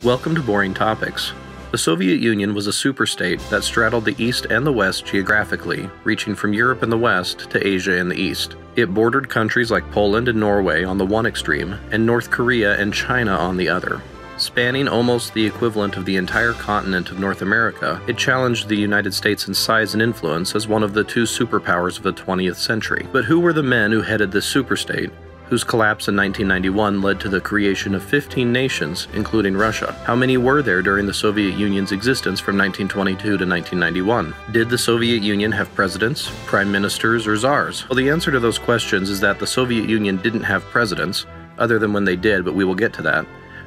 Welcome to Boring Topics. The Soviet Union was a superstate that straddled the East and the West geographically, reaching from Europe in the West to Asia in the East. It bordered countries like Poland and Norway on the one extreme, and North Korea and China on the other. Spanning almost the equivalent of the entire continent of North America, it challenged the United States in size and influence as one of the two superpowers of the 20th century. But who were the men who headed this superstate, whose collapse in 1991 led to the creation of 15 nations, including Russia? How many were there during the Soviet Union's existence from 1922 to 1991? Did the Soviet Union have presidents, prime ministers, or czars? Well, the answer to those questions is that the Soviet Union didn't have presidents, other than when they did, but we will get to that.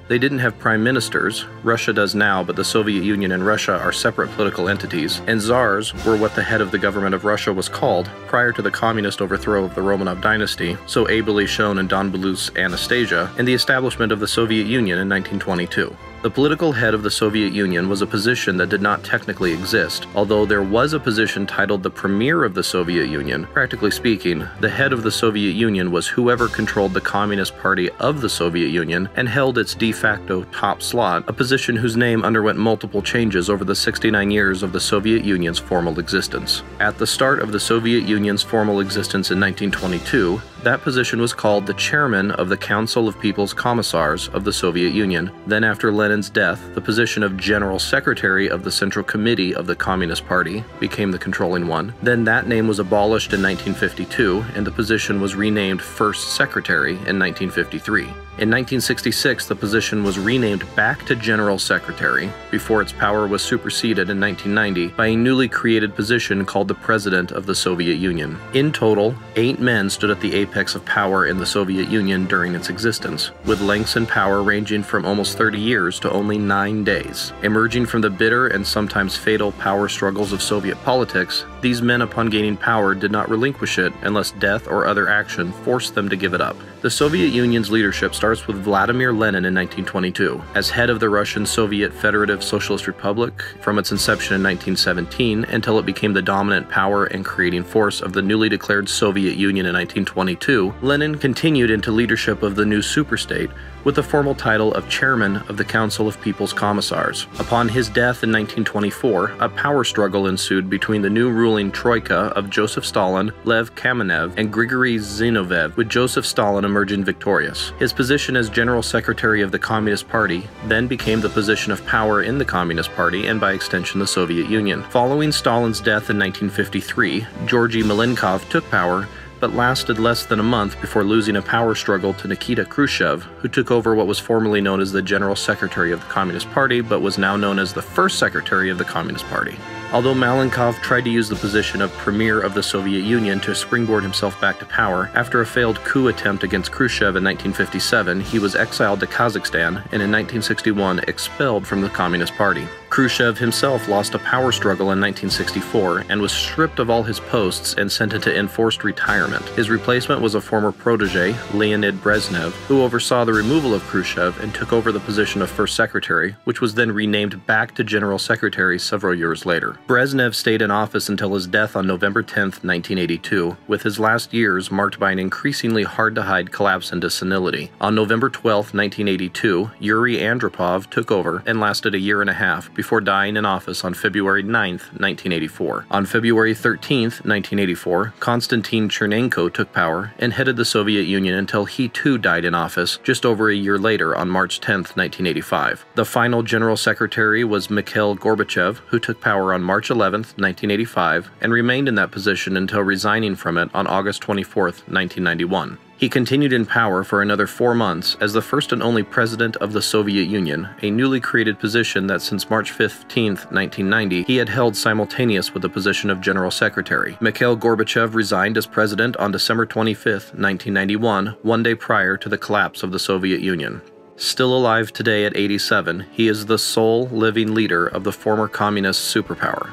They didn't have prime ministers. Russia does now, but the Soviet Union and Russia are separate political entities. And czars were what the head of the government of Russia was called prior to the communist overthrow of the Romanov dynasty, so ably shown in Don Bluth's Anastasia, and the establishment of the Soviet Union in 1922. The political head of the Soviet Union was a position that did not technically exist, although there was a position titled the Premier of the Soviet Union. Practically speaking, the head of the Soviet Union was whoever controlled the Communist Party of the Soviet Union and held its de facto top slot, a position whose name underwent multiple changes over the 69 years of the Soviet Union's formal existence. At the start of the Soviet Union's formal existence in 1922, that position was called the Chairman of the Council of People's Commissars of the Soviet Union. Then after Lenin's death, the position of General Secretary of the Central Committee of the Communist Party became the controlling one. Then that name was abolished in 1952, and the position was renamed First Secretary in 1953. In 1966, the position was renamed back to General Secretary, before its power was superseded in 1990 by a newly created position called the President of the Soviet Union. In total, 8 men stood at the apex of power in the Soviet Union during its existence, with lengths in power ranging from almost 30 years to only 9 days. Emerging from the bitter and sometimes fatal power struggles of Soviet politics, these men upon gaining power did not relinquish it unless death or other action forced them to give it up. The Soviet Union's leadership starts with Vladimir Lenin in 1922. As head of the Russian Soviet Federative Socialist Republic from its inception in 1917 until it became the dominant power and creating force of the newly declared Soviet Union in 1922, Lenin continued into leadership of the new superstate with the formal title of Chairman of the Council of People's Commissars. Upon his death in 1924, a power struggle ensued between the new ruling troika of Joseph Stalin, Lev Kamenev, and Grigory Zinoviev, with Joseph Stalin emerging victorious. His position as General Secretary of the Communist Party then became the position of power in the Communist Party and by extension the Soviet Union. Following Stalin's death in 1953, Georgy Malenkov took power, but lasted less than a month before losing a power struggle to Nikita Khrushchev, who took over what was formerly known as the General Secretary of the Communist Party, but was now known as the First Secretary of the Communist Party. Although Malenkov tried to use the position of Premier of the Soviet Union to springboard himself back to power, after a failed coup attempt against Khrushchev in 1957, he was exiled to Kazakhstan and in 1961 expelled from the Communist Party. Khrushchev himself lost a power struggle in 1964 and was stripped of all his posts and sent into enforced retirement. His replacement was a former protege, Leonid Brezhnev, who oversaw the removal of Khrushchev and took over the position of First Secretary, which was then renamed back to General Secretary several years later. Brezhnev stayed in office until his death on November 10, 1982, with his last years marked by an increasingly hard-to-hide collapse into senility. On November 12, 1982, Yuri Andropov took over and lasted a year and a half before dying in office on February 9, 1984. On February 13, 1984, Konstantin Chernenko took power and headed the Soviet Union until he too died in office just over a year later on March 10, 1985. The final General Secretary was Mikhail Gorbachev, who took power on March 11, 1985, and remained in that position until resigning from it on August 24, 1991. He continued in power for another 4 months as the first and only president of the Soviet Union, a newly created position that since March 15, 1990, he had held simultaneous with the position of General Secretary. Mikhail Gorbachev resigned as president on December 25, 1991, one day prior to the collapse of the Soviet Union. Still alive today at 87, he is the sole living leader of the former communist superpower.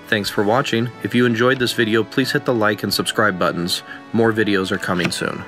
Thanks for watching. If you enjoyed this video, please hit the like and subscribe buttons. More videos are coming soon.